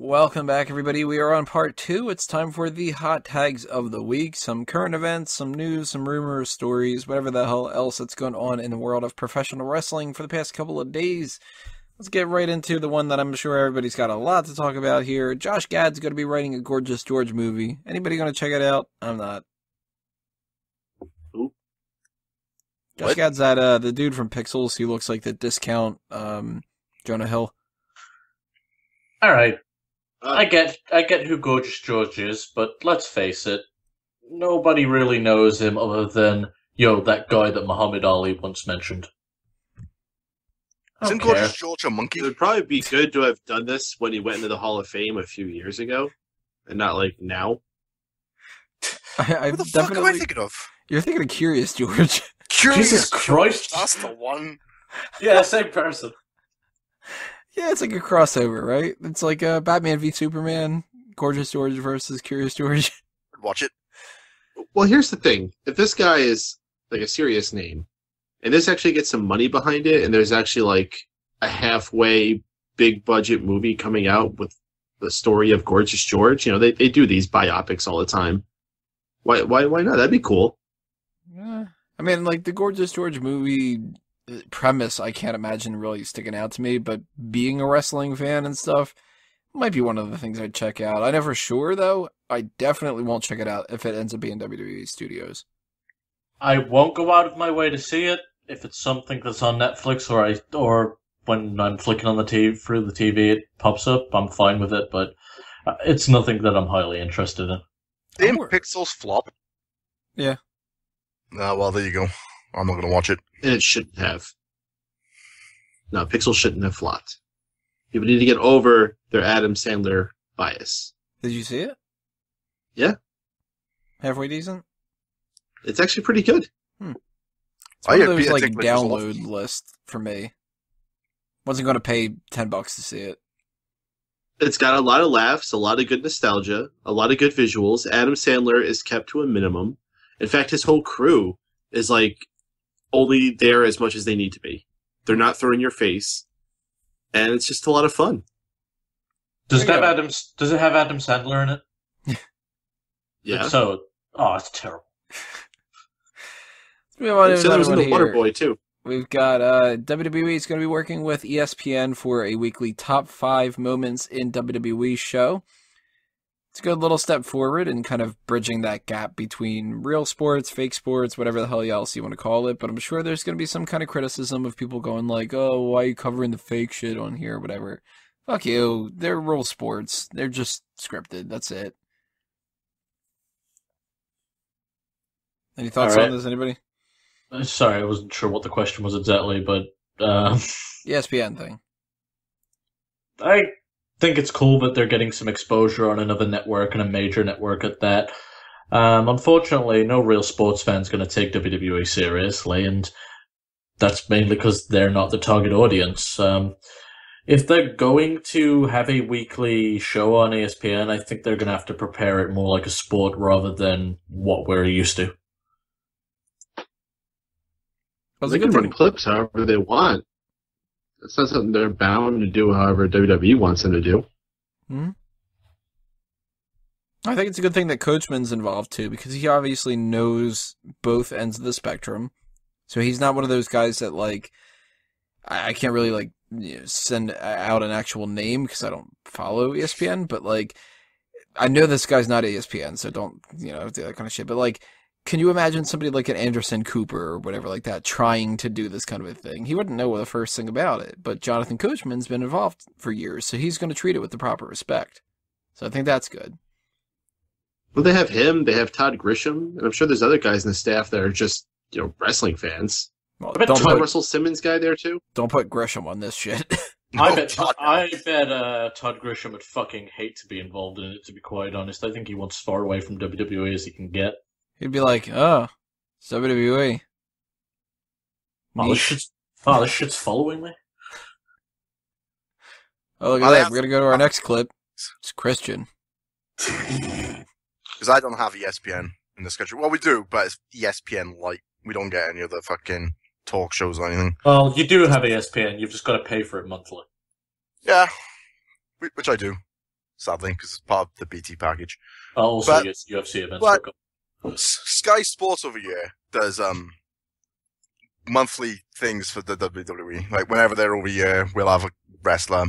Welcome back, everybody. We are on part 2. It's time for the hot tags of the week. Some current events, some news, some rumors, stories, whatever the hell else that's going on in the world of professional wrestling for the past couple of days. Let's get right into the one that I'm sure everybody's got a lot to talk about here. Josh Gad's going to be writing a Gorgeous George movie. Anybody going to check it out? I'm not. Who? Josh Gad's that the dude from Pixels. He looks like the discount Jonah Hill. All right. I get who Gorgeous George is, but let's face it, nobody really knows him other than, that guy that Muhammad Ali once mentioned. Isn't Gorgeous George a monkey? It would probably be good to have done this when he went into the Hall of Fame a few years ago, and not like now. What the fuck am I thinking of? You're thinking of Curious George. Jesus Christ! That's the one. Yeah, same person. Yeah, it's like a crossover, right? It's like Batman v Superman, Gorgeous George versus Curious George. Watch it. Well, here's the thing. If this guy is like a serious name, and this actually gets some money behind it, and there's actually like a halfway big budget movie coming out with the story of Gorgeous George, they do these biopics all the time. Why not? That'd be cool. Yeah. I mean, like the Gorgeous George movie premise, I can't imagine really sticking out to me, but being a wrestling fan and stuff might be one of the things I'd check out. I know for sure, though, I definitely won't check it out if it ends up being WWE Studios. I won't go out of my way to see it if it's something that's on Netflix or when I'm flicking on the TV through the TV, it pops up. I'm fine with it, but it's nothing that I'm highly interested in. Didn't Pixels flop? Yeah. Well, there you go. I'm not going to watch it. And it shouldn't have. No, Pixel shouldn't have flopped. People need to get over their Adam Sandler bias. Did you see it? Yeah. Halfway decent? It's actually pretty good. It's one of those like download list for me. Wasn't going to pay $10 to see it. It's got a lot of laughs, a lot of good nostalgia, a lot of good visuals. Adam Sandler is kept to a minimum. In fact, his whole crew is like only there as much as they need to be. They're not throwing your face, and it's just a lot of fun. Does it have Adam Sandler in it? Yeah. It's terrible. Sandler was in The Waterboy too. We've got WWE is going to be working with ESPN for a weekly top 5 moments in WWE show. It's a good little step forward in kind of bridging that gap between real sports, fake sports, whatever the hell else you want to call it. But I'm sure there's going to be some kind of criticism of people going like, oh, why are you covering the fake shit on here, or whatever. Fuck you. They're real sports. They're just scripted. That's it. Any thoughts on this, anybody? Sorry, I wasn't sure what the question was exactly, but ESPN thing. I think it's cool that they're getting some exposure on another network and a major network at that. Unfortunately, no real sports fan's going to take WWE seriously, and that's mainly because they're not the target audience. If they're going to have a weekly show on ESPN, I think they're going to have to prepare it more like a sport rather than what we're used to. Well, they can run clips however they want. It's not something they're bound to do however WWE wants them to do. Mm-hmm. I think it's a good thing that Coachman's involved too, because he obviously knows both ends of the spectrum. So he's not one of those guys that like, I can't really send out an actual name because I don't follow ESPN, but like, I know this guy's not ESPN, so don't, do that kind of shit. But like, can you imagine somebody like an Anderson Cooper or whatever like that trying to do this kind of a thing? He wouldn't know the first thing about it, but Jonathan Coachman's been involved for years, so he's going to treat it with the proper respect. So I think that's good. Well, they have him, they have Todd Grisham, and I'm sure there's other guys in the staff that are just, wrestling fans. Well, don't put Russell Simmons guy there too. Don't put Grisham on this shit. I bet Todd Grisham would fucking hate to be involved in it, to be quite honest. I think he wants as far away from WWE as he can get. He'd be like, oh, it's WWE. This shit's following me. Oh, look at that. We're going to go to our next clip. It's Christian. Because I don't have ESPN in this country. Well, we do, but it's ESPN Lite. We don't get any other fucking talk shows or anything. Well, you do have ESPN. You've just got to pay for it monthly. Yeah, which I do. sadly, because it's part of the BT package. Also, But- yes, UFC events. but- Sky Sports over here does monthly things for the WWE. Like whenever they're over here, we'll have a wrestler.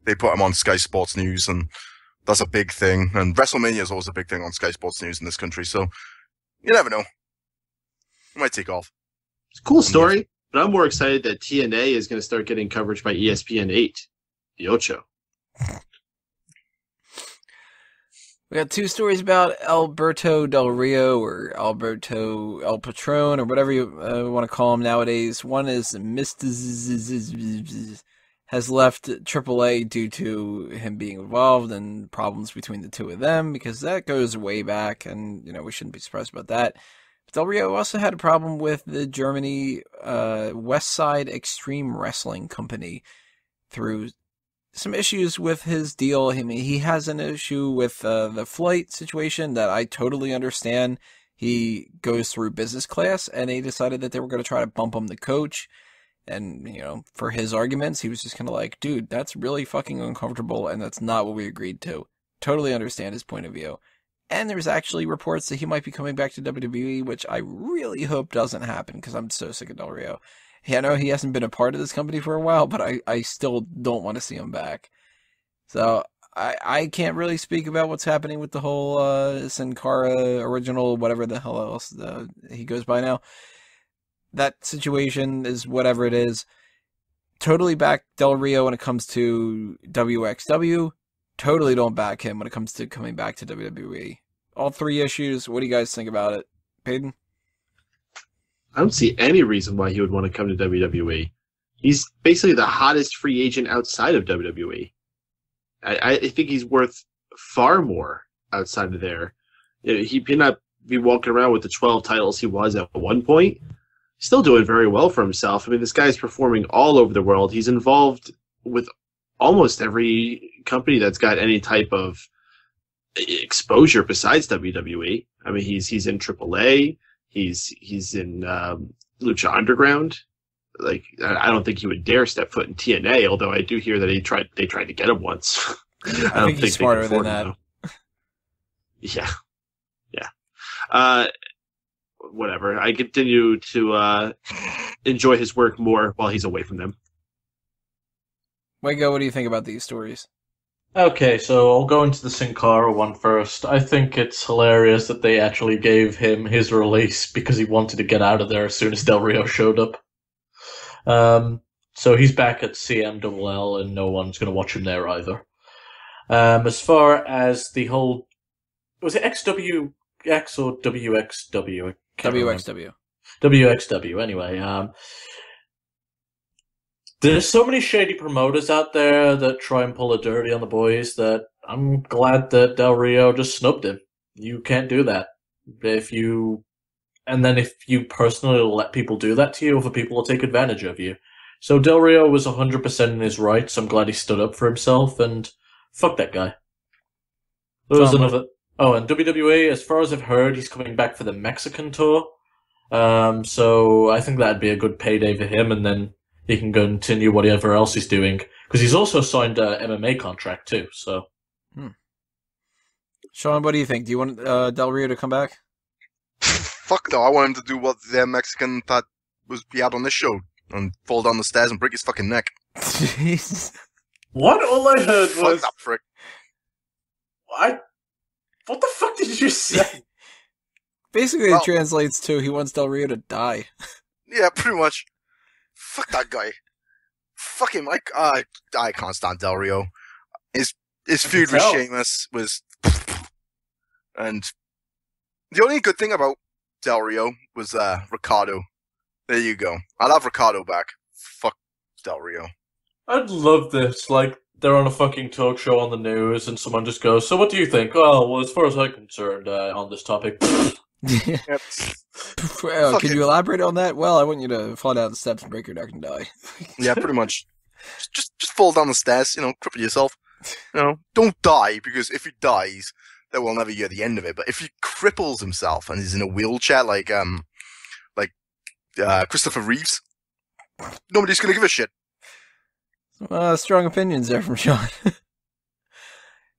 They put them on Sky Sports News, and that's a big thing. And WrestleMania is always a big thing on Sky Sports News in this country. So you never know. It might take off. It's a cool story, but I'm more excited that TNA is going to start getting coverage by ESPN 8, the Ocho. We got two stories about Alberto Del Rio or Alberto El Patron or whatever you want to call him nowadays. One is Myzteziz has left AAA due to him being involved in problems between the two of them, because that goes way back, and we shouldn't be surprised about that. But Del Rio also had a problem with the Germany Westside Xtreme Wrestling Company through some issues with his deal. I mean, he has an issue with the flight situation that I totally understand. He goes through business class, and they decided that they were going to try to bump him to coach. And, for his arguments, he was just kind of like, dude, that's really fucking uncomfortable, and that's not what we agreed to. Totally understand his point of view. And there's actually reports that he might be coming back to WWE, which I really hope doesn't happen, because I'm so sick of Del Rio. I know he hasn't been a part of this company for a while, but I still don't want to see him back. So I can't really speak about what's happening with the whole Sin Cara original, whatever the hell else he goes by now. That situation is whatever it is. Totally back Del Rio when it comes to WXW. Totally don't back him when it comes to coming back to WWE. All three issues. What do you guys think about it? Peyton? I don't see any reason why he would want to come to WWE. He's basically the hottest free agent outside of WWE. I think he's worth far more outside of there. He may not be walking around with the 12 titles he was at one point. He's still doing very well for himself. I mean, this guy's performing all over the world. He's involved with almost every company that's got any type of exposure besides WWE. I mean, he's in AAA. He's in Lucha Underground. Like, I don't think he would dare step foot in TNA, although I do hear that they tried to get him once. I think he's smarter than that. Yeah. Whatever. I continue to enjoy his work more while he's away from them. Wago, what do you think about these stories? Okay, so I'll go into the Sin Cara one first. I think it's hilarious that they actually gave him his release because he wanted to get out of there as soon as Del Rio showed up. So he's back at CMLL, and no one's going to watch him there either. As far as the whole... Was it XWX or WXW? WXW. WXW, anyway. There's so many shady promoters out there that try and pull a dirty on the boys that I'm glad that Del Rio just snubbed him. You can't do that. If you personally let people do that to you, other people will take advantage of you. So Del Rio was 100% in his rights. I'm glad he stood up for himself, and fuck that guy. There was another... Oh, and WWE, as far as I've heard, he's coming back for the Mexican tour. So I think that'd be a good payday for him, and then he can continue whatever else he's doing. Because he's also signed an MMA contract, too, so... Sean, what do you think? Do you want Del Rio to come back? Fuck no, I want him to do what the Mexican that he had on this show and fall down the stairs and break his fucking neck. Jeez. What? All I heard Fuck was... that prick. What the fuck did you say? Basically, it translates to he wants Del Rio to die. Yeah, pretty much. Fuck that guy. Fuck him. I can't stand Del Rio. His feud with Sheamus was... And the only good thing about Del Rio was Ricardo. There you go. I'll have Ricardo back. Fuck Del Rio. I'd love this. Like, they're on a fucking talk show on the news, and someone just goes, "So what do you think?" "Oh, well, as far as I'm concerned, on this topic." Yep. Can you elaborate on that? Well, I want you to fall down the steps and break your neck and die. Yeah, pretty much. Just fall down the stairs, cripple yourself. Don't die, because if he dies, then we'll never hear the end of it. But if he cripples himself and is in a wheelchair like Christopher Reeves, nobody's gonna give a shit. Strong opinions there from Sean.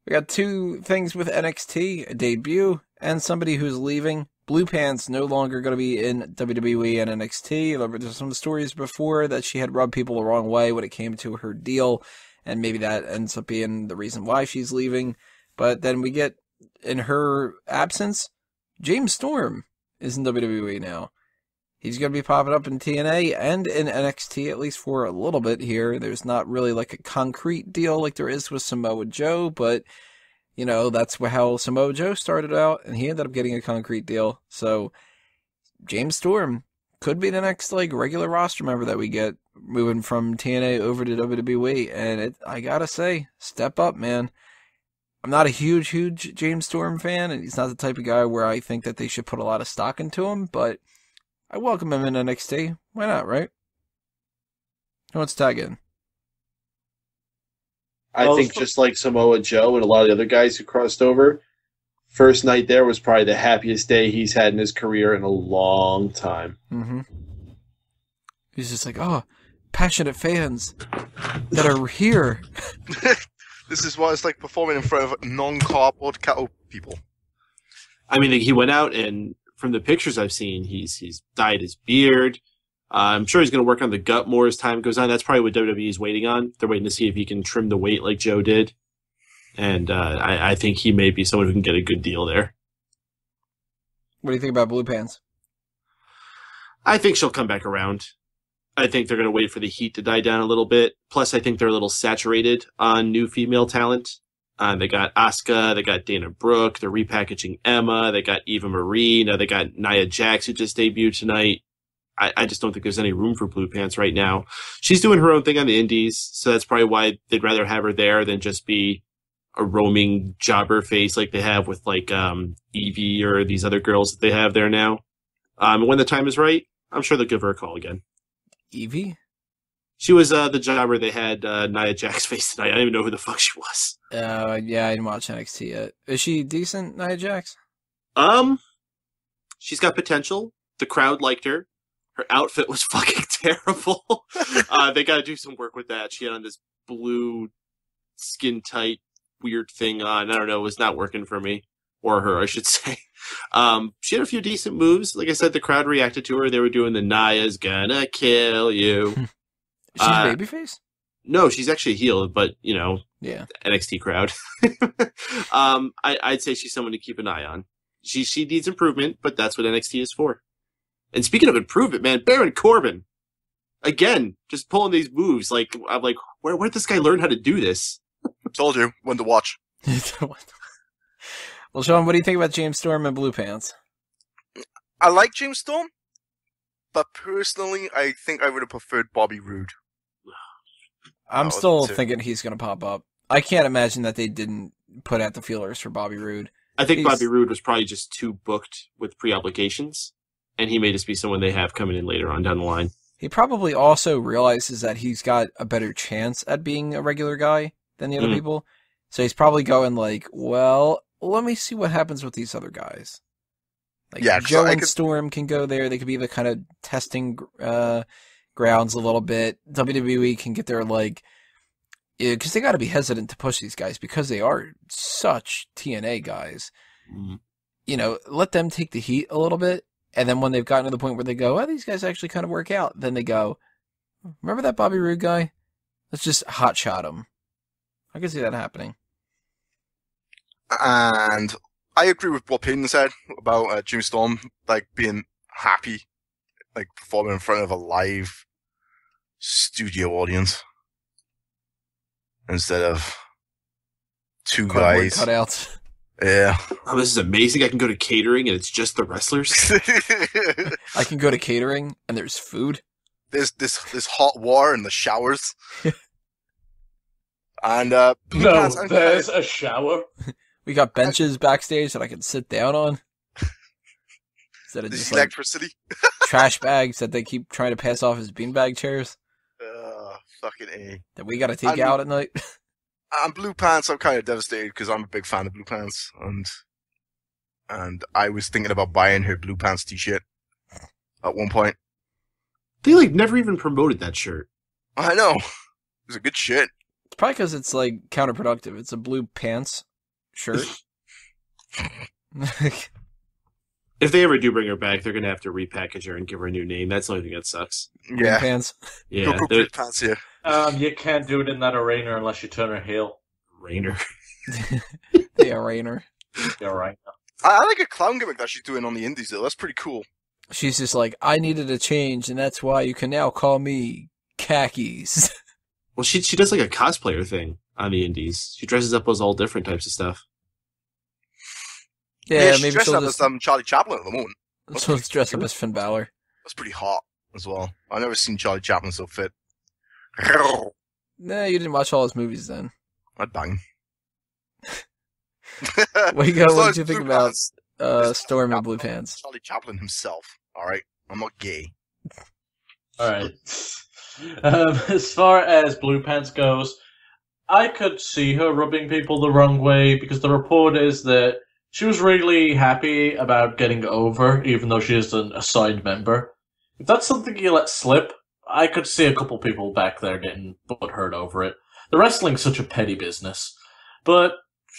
We got two things with NXT, a debut, and somebody who's leaving. Blue Pants no longer going to be in WWE and NXT. There's some stories before that she had rubbed people the wrong way when it came to her deal, and maybe that ends up being the reason why she's leaving. But then we get, in her absence, James Storm is in WWE now. He's going to be popping up in TNA and in NXT, at least for a little bit here. There's not really like a concrete deal like there is with Samoa Joe, but you know, that's how Samoa Joe started out, and he ended up getting a concrete deal. So, James Storm could be the next, like, regular roster member that we get moving from TNA over to WWE. And I gotta say, step up, man. I'm not a huge James Storm fan, and he's not the type of guy where I think that they should put a lot of stock into him, but I welcome him in NXT. Why not, right? Who wants to tag in? I think just like Samoa Joe and a lot of the other guys who crossed over, first night there was probably the happiest day he's had in his career in a long time. Mm-hmm. He's just like, oh, passionate fans that are here. This is what it's like performing in front of non-cardboard cattle people. I mean, he went out and from the pictures I've seen, he's dyed his beard. I'm sure he's going to work on the gut more as time goes on. That's probably what WWE is waiting on. They're waiting to see if he can trim the weight like Joe did. And I think he may be someone who can get a good deal there. What do you think about Blue Pants? I think she'll come back around. I think they're going to wait for the heat to die down a little bit. Plus, I think they're a little saturated on new female talent. They got Asuka, they got Dana Brooke, they're repackaging Emma, they got Eva Marie, now they got Nia Jax who just debuted tonight. I just don't think there's any room for Blue Pants right now. She's doing her own thing on the indies, so that's probably why they'd rather have her there than just be a roaming jobber face like they have with like Evie or these other girls that they have there now. When the time is right, I'm sure they'll give her a call again. Evie? She was the jobber they had Nia Jax face tonight. I don't even know who the fuck she was. Yeah, I didn't watch NXT yet. Is she decent, Nia Jax? She's got potential. The crowd liked her. Her outfit was fucking terrible. They got to do some work with that. She had on this blue, skin-tight, weird thing on. I don't know. It was not working for me. Or her, I should say. She had a few decent moves. Like I said, the crowd reacted to her. They were doing the Nia's gonna kill you. She's a babyface? No, she's actually a heel, but, you know, yeah. NXT crowd. I'd say she's someone to keep an eye on. She needs improvement, but that's what NXT is for. And speaking of improvement, man, Baron Corbin, again, just pulling these moves. Like, I'm like, where did this guy learn how to do this? Told you when to watch. Well, Sean, what do you think about James Storm and Blue Pants? I like James Storm, but personally, I think I would have preferred Bobby Roode. I'm still thinking he's going to pop up. I can't imagine that they didn't put out the feelers for Bobby Roode. I think Bobby Roode was probably just too booked with pre-obligations. And he may just be someone they have coming in later on down the line. He probably also realizes that he's got a better chance at being a regular guy than the other people. So he's probably going like, well, let me see what happens with these other guys. Like Joe and Storm can go there. They could be the kind of testing grounds a little bit. WWE can get their like, because they got to be hesitant to push these guys because they are such TNA guys. You know, let them take the heat a little bit. And then when they've gotten to the point where they go, oh, these guys actually kind of work out, then they go, remember that Bobby Roode guy? Let's just hotshot him. I can see that happening. And I agree with what Payton said about Jimmy Storm, like being happy, like performing in front of a live studio audience instead of two Cardboard guys. Cutouts. Yeah. Oh, this is amazing. I can go to catering and it's just the wrestlers. I can go to catering and there's food. There's hot water in the showers. And there's a shower. We got benches backstage that I can sit down on. Instead of just electricity. Trash bags that they keep trying to pass off as beanbag chairs. Fucking A. That we got to take out at night. And Blue Pants, I'm kind of devastated because I'm a big fan of Blue Pants, and I was thinking about buying her Blue Pants t-shirt at one point. They like never even promoted that shirt. I know. It's a good shirt. It's probably because it's like counterproductive. It's a blue pants shirt. If they ever do bring her back, they're gonna have to repackage her and give her a new name. That's the only thing that sucks. Yeah. Pants. Yeah, Go Green Pants here. You can't do it in that arena unless you turn her heel. Rainer. Yeah, Rainer. You're right. I like a clown gimmick that she's doing on the indies, though. That's pretty cool. She's just like, I needed a change, and that's why you can now call me Khakis. Well, she does like a cosplayer thing on the indies. She dresses up as all different types of stuff. Yeah, she's maybe dressed she'll up just, as Charlie Chaplin at the moment. she'll just dress up as Finn Balor. That's pretty hot as well. I've never seen Charlie Chaplin so fit. Nah, you didn't watch all his movies then. I'd bang. What did you think about Storm and Blue Pants? Charlie Chaplin himself. Alright? I'm not gay. Alright. As far as Blue Pants goes, I could see her rubbing people the wrong way because the report is that she was really happy about getting over, even though she is an assigned member. If that's something you let slip, I could see a couple people back there getting butthurt over it. The wrestling's such a petty business. But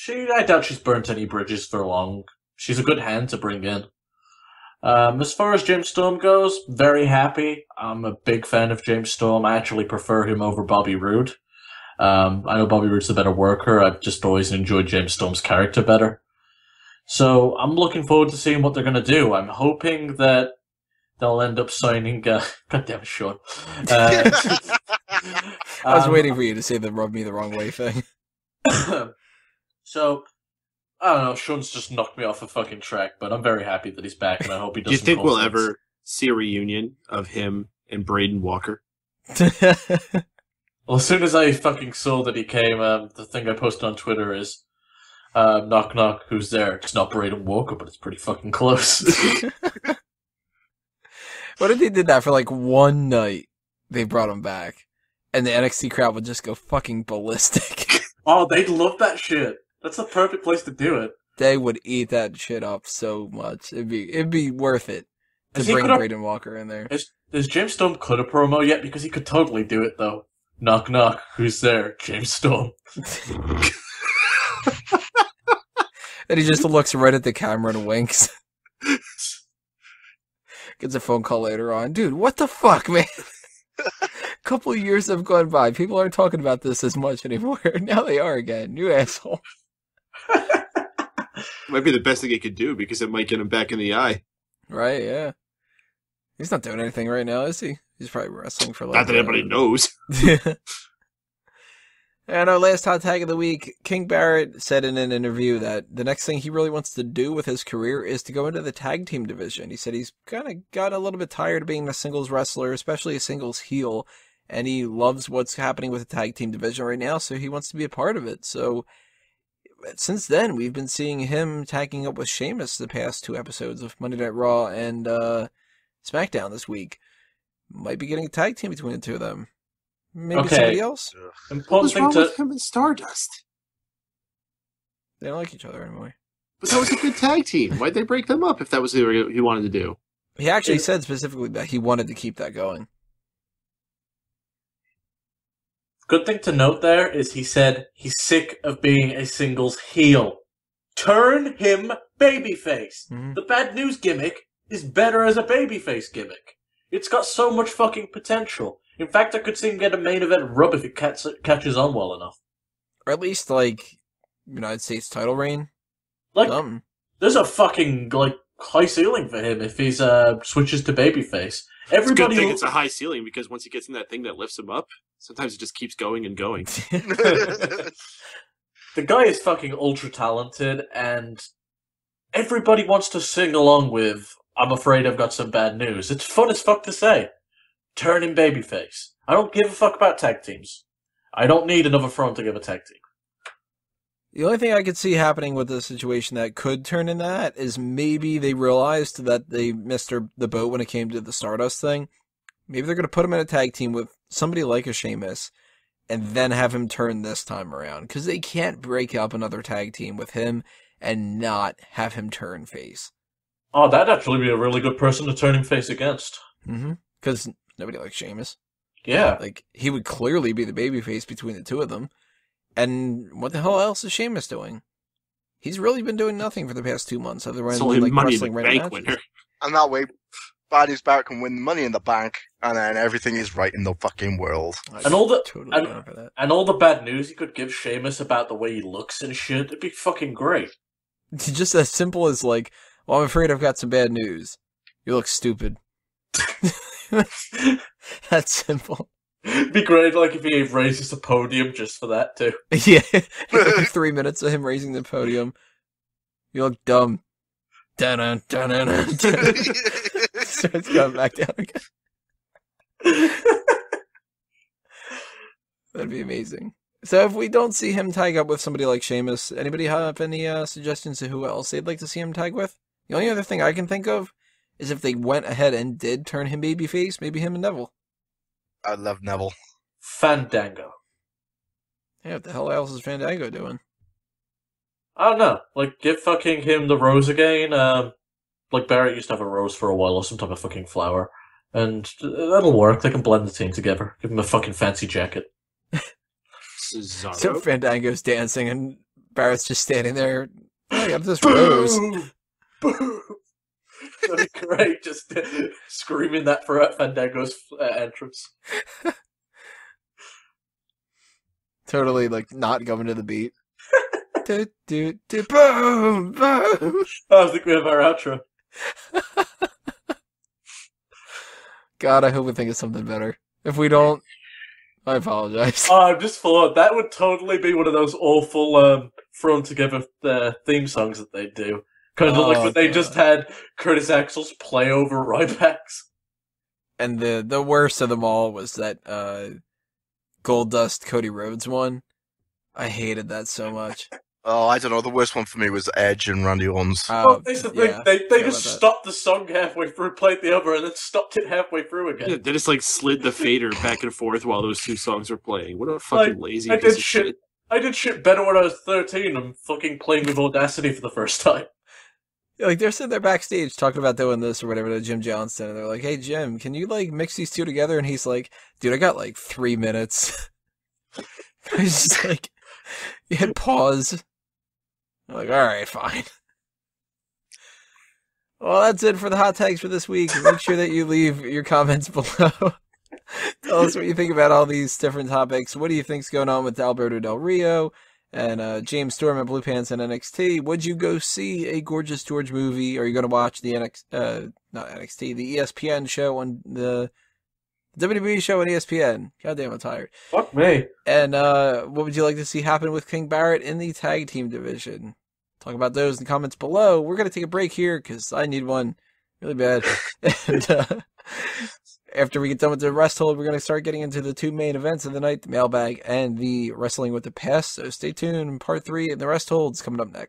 I doubt she's burnt any bridges for long. She's a good hand to bring in. As far as James Storm goes, very happy. I'm a big fan of James Storm. I actually prefer him over Bobby Roode. I know Bobby Roode's the better worker. I've just always enjoyed James Storm's character better. So I'm looking forward to seeing what they're going to do. I'm hoping that they'll end up signing... God damn it, Sean. I was waiting for you to say the rub me the wrong way thing. So, I don't know, Sean's just knocked me off a fucking track, but I'm very happy that he's back, and I hope he doesn't... Do you think we'll ever see a reunion of him and Braden Walker? Well, as soon as I fucking saw that he came, the thing I posted on Twitter is, knock knock, who's there? It's not Braden Walker, but it's pretty fucking close. What if they did that for like one night? They brought him back, and the NXT crowd would just go fucking ballistic. Oh, they'd love that shit. That's the perfect place to do it. They would eat that shit up so much. It'd be worth it to bring Braden Walker in there. Is James Storm cut a promo yet? Because he could totally do it, though. Knock knock, who's there? James Storm. And he just looks right at the camera and winks. Gets a phone call later on. Dude, what the fuck, man? A couple of years have gone by. People aren't talking about this as much anymore. Now they are again. You asshole. Might be the best thing he could do because it might get him back in the eye. Right, yeah. He's not doing anything right now, is he? He's probably wrestling for like... Not that anybody knows. And our last hot tag of the week, King Barrett said in an interview that the next thing he really wants to do with his career is to go into the tag team division. He said he's kind of got a little bit tired of being a singles wrestler, especially a singles heel, and he loves what's happening with the tag team division right now, so he wants to be a part of it. So since then, we've been seeing him tagging up with Sheamus the past 2 episodes of Monday Night Raw and SmackDown this week. Might be getting a tag team between the two of them. Maybe somebody else? What was wrong with him and Stardust? They don't like each other anymore. But that was a good tag team. Why'd they break them up if that was what he wanted to do? He actually said specifically that he wanted to keep that going. Good thing to note there is he said he's sick of being a singles heel. Turn him babyface. Mm-hmm. The bad news gimmick is better as a babyface gimmick. It's got so much fucking potential. In fact, I could see him get a main event rub if it catches on well enough. Or at least, like, United States title reign. Like, there's a fucking, like, high ceiling for him if he's switches to babyface. It's a good thing it's a high ceiling because once he gets in that thing that lifts him up, sometimes it just keeps going and going. The guy is fucking ultra talented, and everybody wants to sing along with, I'm afraid I've got some bad news. It's fun as fuck to say. Turn him babyface. I don't give a fuck about tag teams. I don't need another front to give a tag team. The only thing I could see happening with the situation that could turn into that is maybe they realized that they missed the boat when it came to the Stardust thing. Maybe they're going to put him in a tag team with somebody like a Sheamus and then have him turn this time around. Because they can't break up another tag team with him and not have him turn face. Oh, that'd actually be a really good person to turn him face against. Mm-hmm. Because nobody likes Sheamus. Yeah. Like, he would clearly be the babyface between the two of them. And what the hell else is Sheamus doing? He's really been doing nothing for the past 2 months other It's than only like Money in wrestling the random Bank matches. winner. And that way, Bad News Barrett can win the Money in the Bank, and then everything is right in the fucking world. And all the Totally down for that. and all the bad news you could give Sheamus about the way he looks and shit, it'd be fucking great. Just as simple as like, well, I'm afraid I've got some bad news. You look stupid. That's simple. It'd be great, like, if he raises the podium just for that, too. Yeah. Like 3 minutes of him raising the podium. You look dumb. Dun-dun, dun-dun, dun-dun. Starts going back down again. That'd be amazing. So if we don't see him tag up with somebody like Sheamus, anybody have any suggestions to who else they'd like to see him tag with? The only other thing I can think of is if they went ahead and did turn him babyface, maybe him and Neville. I love Neville. Fandango. Yeah, what the hell else is Fandango doing? I don't know. Like, give fucking him the rose again. Like, Barrett used to have a rose for a while, or some type of fucking flower. And that'll work. They can blend the team together. Give him a fucking fancy jacket. So Cesaro. Fandango's dancing and Barrett's just standing there. Oh, I got this rose. Boo! That'd be great, just screaming that for Fandango's entrance. Totally, like, not going to the beat. Do, do, do, boom, boom. I think we have our outro. God, I hope we think of something better. If we don't, I apologize. Oh, I just thought that would totally be one of those awful thrown together theme songs that they do. Kind of like when they just had Curtis Axel's play over Rybacks. And the worst of them all was that Gold Dust Cody Rhodes one. I hated that so much. Oh, I don't know. The worst one for me was Edge and Randy Orton's. Well, they just stopped the song halfway through, played the other, and then stopped it halfway through again. Yeah, they just like slid the fader back and forth while those two songs were playing. What a fucking lazy I piece did of shit. I did shit better when I was 13 and fucking playing with Audacity for the first time. Like, they're sitting there backstage talking about doing this or whatever to Jim Johnston, and they're like, hey, Jim, can you, like, mix these two together? And he's like, dude, I got, like, 3 minutes. He's just like, you hit pause. I'm like, alright, fine. Well, that's it for the hot tags for this week. Make sure that you leave your comments below. Tell us what you think about all these different topics. What do you think's going on with Alberto Del Rio and James Storm and Blue Pants and NXT? Would you go see a Gorgeous George movie? Are you going to watch the the ESPN show on the WWE show on ESPN? Goddamn, I'm tired. Fuck me. And what would you like to see happen with King Barrett in the tag team division? Talk about those in the comments below. We're going to take a break here because I need one really bad. And after we get done with the rest hold, we're going to start getting into the two main events of the night, the mailbag and the wrestling with the past. So stay tuned. Part 3 and the rest holds coming up next.